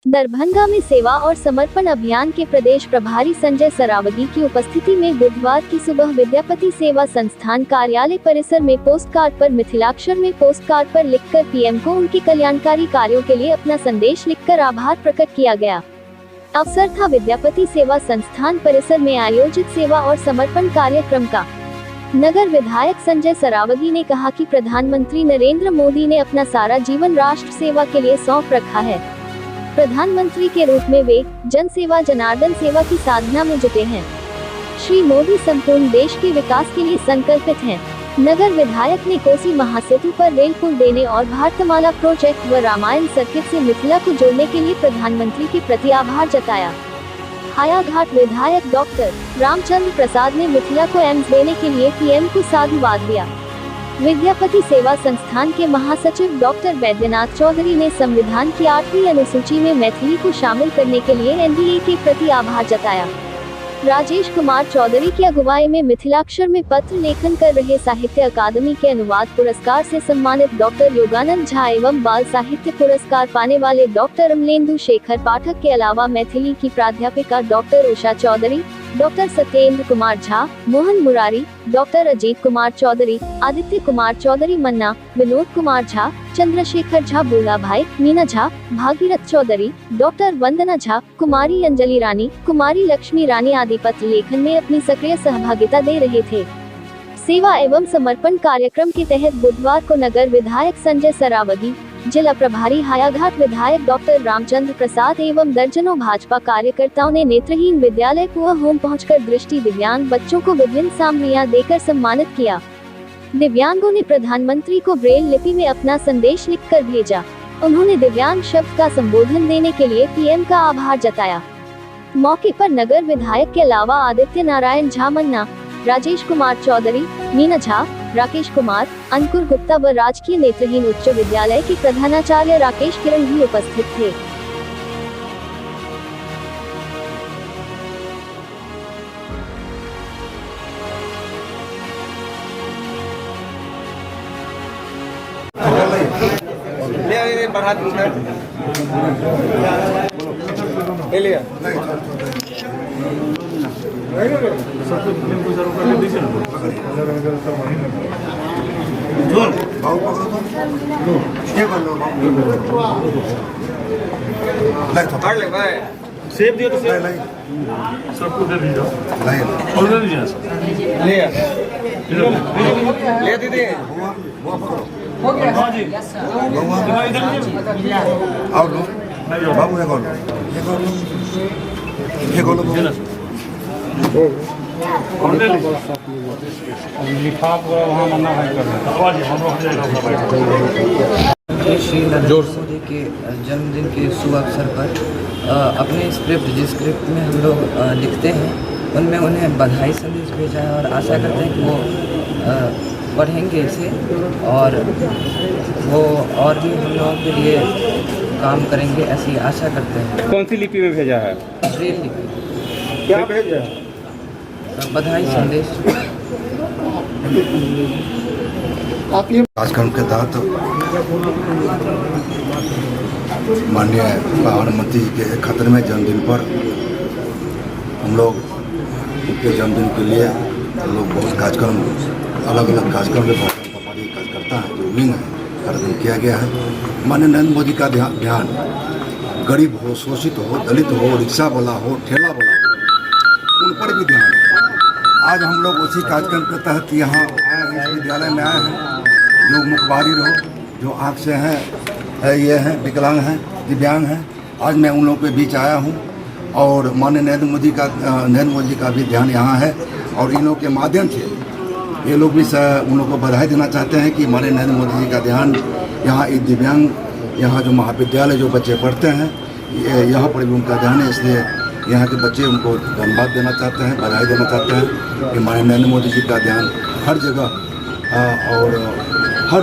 दरभंगा में सेवा और समर्पण अभियान के प्रदेश प्रभारी संजय सरावगी की उपस्थिति में बुधवार की सुबह विद्यापति सेवा संस्थान कार्यालय परिसर में पोस्ट कार्ड पर मिथिलाक्षर में पोस्ट कार्ड पर लिखकर पीएम को उनके कल्याणकारी कार्यों के लिए अपना संदेश लिखकर आभार प्रकट किया गया। अवसर था विद्यापति सेवा संस्थान परिसर में आयोजित सेवा और समर्पण कार्यक्रम का। नगर विधायक संजय सरावगी ने कहा कि प्रधानमंत्री नरेंद्र मोदी ने अपना सारा जीवन राष्ट्र सेवा के लिए सौंप रखा है। प्रधानमंत्री के रूप में वे जन सेवा जनार्दन सेवा की साधना में जुटे हैं। श्री मोदी संपूर्ण देश के विकास के लिए संकल्पित हैं। नगर विधायक ने कोसी महासेतु पर रेल पुल देने और भारतमाला प्रोजेक्ट व रामायण सर्किट से मिथिला को जोड़ने के लिए प्रधानमंत्री के प्रति आभार जताया। हायाघाट विधायक डॉक्टर रामचंद्र प्रसाद ने मिथिला को एम्स देने के लिए पीएम को साधुवाद दिया। विद्यापति सेवा संस्थान के महासचिव डॉक्टर वैद्यनाथ चौधरी ने संविधान की 8वीं अनुसूची में मैथिली को शामिल करने के लिए एनडीए के प्रति आभार जताया। राजेश कुमार चौधरी की अगुवाई में मिथिलाक्षर में पत्र लेखन कर रहे साहित्य अकादमी के अनुवाद पुरस्कार से सम्मानित डॉक्टर योगानंद झा एवं बाल साहित्य पुरस्कार पाने वाले डॉक्टर अमलेंदु शेखर पाठक के अलावा मैथिली की प्राध्यापिका doctor Usha Chaudhary, doctor Satyendra Kumar Jha, Mohan Murari, doctor Ajit Kumar Chaudhary, Aditya Kumar Chaudhary मन्ना, विनोद कुमार झा, चंद्रशेखर झा बुल्ला भाई, मीना झा, भागीरथ चौधरी, डॉक्टर वंदना झा, कुमारी अंजलि रानी, कुमारी लक्ष्मी रानी आदि पत्र लेखन में अपनी सक्रिय सहभागिता दे रहे थे। सेवा एवं समर्पण कार्यक्रम के तहत बुधवार को नगर विधायक संजय सरावगी, जिला प्रभारी हायाघाट विधायक डॉक्टर रामचंद्र प्रसाद एवं दर्जनों भाजपा कार्यकर्ताओं ने नेत्रहीन विद्यालय पुआ होम पहुंचकर दृष्टि दिव्यांग बच्चों को विभिन्न सामग्रियां देकर सम्मानित किया। दिव्यांगों ने प्रधानमंत्री को ब्रेल लिपि में अपना संदेश लिखकर भेजा। उन्होंने दिव्यांग शब्द का संबोधन देने के लिए पीएम का आभार जताया। मौके पर नगर विधायक के अलावा आदित्य नारायण झा मन्ना, राजेश कुमार चौधरी, मीना झा, राकेश कुमार, अंकुर गुप्ता व राजकीय नेत्रहीन उच्च विद्यालय के प्रधानाचार्य राकेश किरण भी उपस्थित थे। सेब दिया तो सबको दे दीजिए। और दे दीजिए ले दीदी हो गया। हाँ जी आओ लो बाबू ये कौन लिफाफ वहाँ मना है श्री नरेंद्र मोदी के जन्मदिन के शुभ अवसर पर अपने स्क्रिप्ट में हम लोग लिखते हैं, उनमें उन्हें बधाई संदेश भेजा है और आशा करते हैं कि वो पढ़ेंगे इसे और वो और भी हम लोगों के लिए काम करेंगे, ऐसी आशा करते हैं। कौन सी लिपि में भेजा है? ब्रेल लिपि। क्या भेजा है? बधाई संदेश। कार्यक्रम के तहत माननीय प्रधानमंत्री के 71वें जन्मदिन पर हम लोग उनके जन्मदिन के लिए हम लोग बहुत कार्यक्रम अलग अलग कार्यक्रम में हमारी कार्यकर्ता हैं जो विंग है कार्यक्रम किया गया है। माननीय नरेंद्र मोदी का ध्यान गरीब हो, शोषित हो, दलित हो, रिक्शा वाला हो, ठेला वाला हो, उन पर भी ध्यान है। आज हम लोग उसी कार्यक्रम के तहत यहाँ आए हैं, इस विद्यालय में आए हैं। जो मुखबारी हो, जो आँख से हैं, ये हैं, विकलांग हैं, दिव्यांग हैं, आज मैं उन लोगों के बीच आया हूँ और माननीय नरेंद्र मोदी का भी ध्यान यहाँ है और इन लोगों के माध्यम से ये लोग भी उन लोगों को बधाई देना चाहते हैं कि माननीय नरेंद्र मोदी जी का ध्यान यहाँ एक दिव्यांग, यहाँ जो महाविद्यालय जो बच्चे पढ़ते हैं यहाँ पर भी उनका ध्यान है, इसलिए यहाँ के बच्चे उनको धन्यवाद देना चाहते हैं, बधाई देना चाहते हैं कि माननीय नरेंद्र मोदी जी का ध्यान हर जगह और हर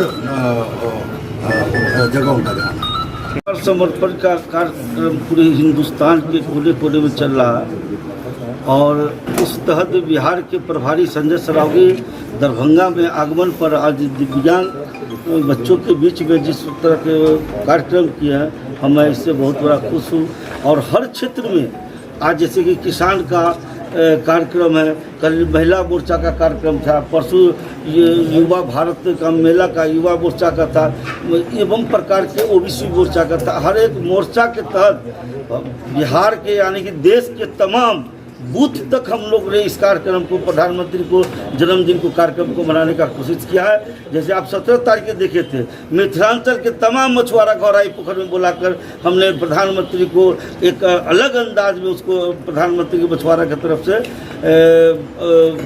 जगह उनका ध्यान है। समर्पण का कार्यक्रम पूरे हिंदुस्तान के कोने कोने में चल रहा है और इस तहत बिहार के प्रभारी संजय सरावगी दरभंगा में आगमन पर आज दिव्यांग बच्चों के बीच में जिस तरह के कार्यक्रम किया है मैं इससे बहुत बड़ा खुश हूँ। और हर क्षेत्र में आज जैसे कि किसान का कार्यक्रम है, कल महिला मोर्चा का कार्यक्रम था, परसों युवा भारत का मेला का युवा मोर्चा का था, एवं प्रकार के ओबीसी मोर्चा का था। हर एक मोर्चा के तहत बिहार के यानी कि देश के तमाम बूथ तक हम लोग ने इस कार्यक्रम को, प्रधानमंत्री को जन्मदिन को कार्यक्रम को मनाने का कोशिश किया है। जैसे आप 17 तारीख के देखे थे, मिथिलांचल के तमाम मछुआरा गौराई पोखर में बुलाकर हमने प्रधानमंत्री को एक अलग अंदाज में उसको प्रधानमंत्री के मछुआरा की तरफ से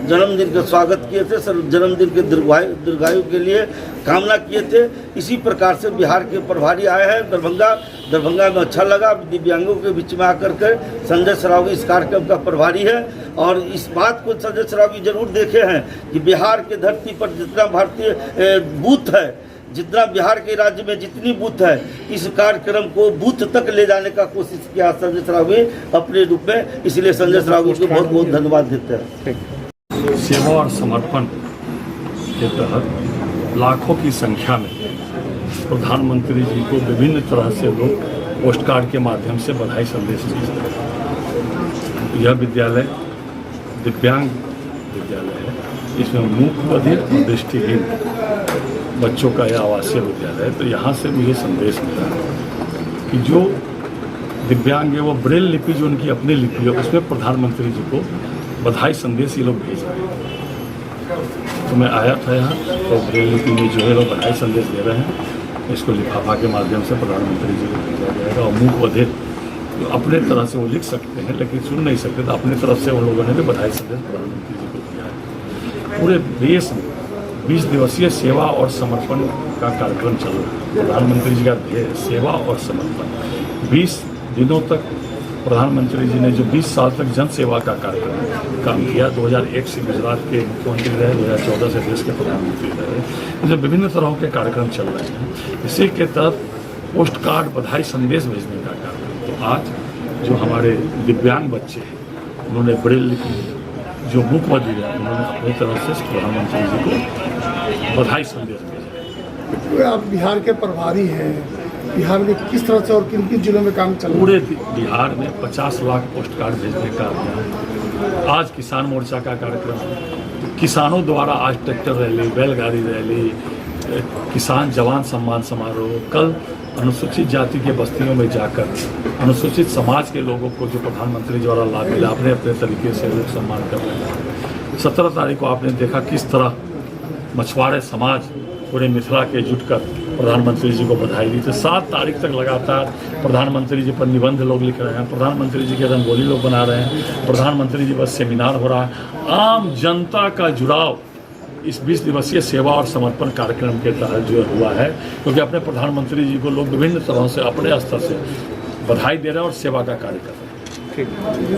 जन्मदिन का स्वागत किए थे, सर जन्मदिन के दीर्घायु के लिए कामना किए थे। इसी प्रकार से बिहार के प्रभारी आए हैं दरभंगा में अच्छा लगा, दिव्यांगों के बीच में आकर के संजय सरावगी इस कार्यक्रम का प्रभारी है। और इस बात को संजय सरावगी जरूर देखे हैं कि बिहार के धरती पर जितना भारतीय बूथ है, जितना बिहार के राज्य में जितनी बूथ है, इस कार्यक्रम को बूथ तक ले जाने का कोशिश किया संजय सरावगी अपने रूप में। इसलिए संजय सरावगी को बहुत बहुत धन्यवाद देते हैं। सेवा और समर्पण के तहत लाखों की संख्या में प्रधानमंत्री जी को विभिन्न तरह से लोग पोस्ट कार्ड के माध्यम से बधाई संदेश भेजते हैं। यह विद्यालय दिव्यांग विद्यालय है, इसमें मूक बधिर और दृष्टिहीन बच्चों का यह आवासीय विद्यालय है। तो यहाँ से मुझे संदेश मिला कि जो दिव्यांग है वो ब्रेल लिपि जो उनकी अपनी लिपि है उसमें प्रधानमंत्री जी को बधाई संदेश ये लोग भेज रहे हैं। तो मैं आया था यहाँ, तो ब्रेल लिपि में जो है लोग बधाई संदेश दे रहे हैं। इसको लिफाफा के माध्यम से प्रधानमंत्री जी को भेजा जाएगा। और मूक बधिर जो अपने तरह से वो लिख सकते हैं लेकिन सुन नहीं सकते, तो अपनी तरफ से उन लोगों ने भी बधाई संदेश प्रधानमंत्री जी को दिया है। पूरे देश में 20 दिवसीय सेवा और समर्पण का कार्यक्रम चल रहा है। प्रधानमंत्री जी का ध्येय सेवा और समर्पण। 20 दिनों तक प्रधानमंत्री जी ने जो 20 साल तक जन सेवा का कार्यक्रम काम किया, 2001 से गुजरात के मुख्यमंत्री रहे, 2014 से देश के प्रधानमंत्री रहे, इसमें विभिन्न तरह के कार्यक्रम चल रहे हैं। इसी के तहत पोस्ट कार्ड बधाई संदेश भेजने का कार्यक्रम। तो आज जो हमारे दिव्यांग बच्चे हैं उन्होंने ब्रेल लिपि, जो मूक बधिर है उन्होंने अपनी तरफ से प्रधानमंत्री जी को बधाई संदेश भेजा। आप बिहार के प्रभारी हैं, बिहार में किस तरह से और किन किन जिलों में काम चल रहा है? पूरे बिहार में 50 लाख पोस्ट कार्ड भेजने का अभियान। आज किसान मोर्चा का कार्यक्रम है, किसानों द्वारा आज ट्रैक्टर रैली, बैलगाड़ी रैली, किसान जवान सम्मान समारोह। कल अनुसूचित जाति के बस्तियों में जाकर अनुसूचित समाज के लोगों को जो प्रधानमंत्री द्वारा लाभ मिला, अपने अपने तरीके से लोग सम्मान कर रहे हैं। 17 तारीख को आपने देखा किस तरह मछुआरे समाज पूरे मिथिला के जुटकर प्रधानमंत्री जी को बधाई दी। तो 7 तारीख तक लगातार प्रधानमंत्री जी पर निबंध लोग लिख रहे हैं, प्रधानमंत्री जी के रंगोली लोग बना रहे हैं, प्रधानमंत्री जी पर सेमिनार हो रहा है। आम जनता का जुड़ाव इस 20 दिवसीय सेवा और समर्पण कार्यक्रम के तहत जो हुआ है, क्योंकि अपने प्रधानमंत्री जी को लोग विभिन्न तरह से अपने स्तर से बधाई दे रहे हैं और सेवा का कार्य कर रहे हैं।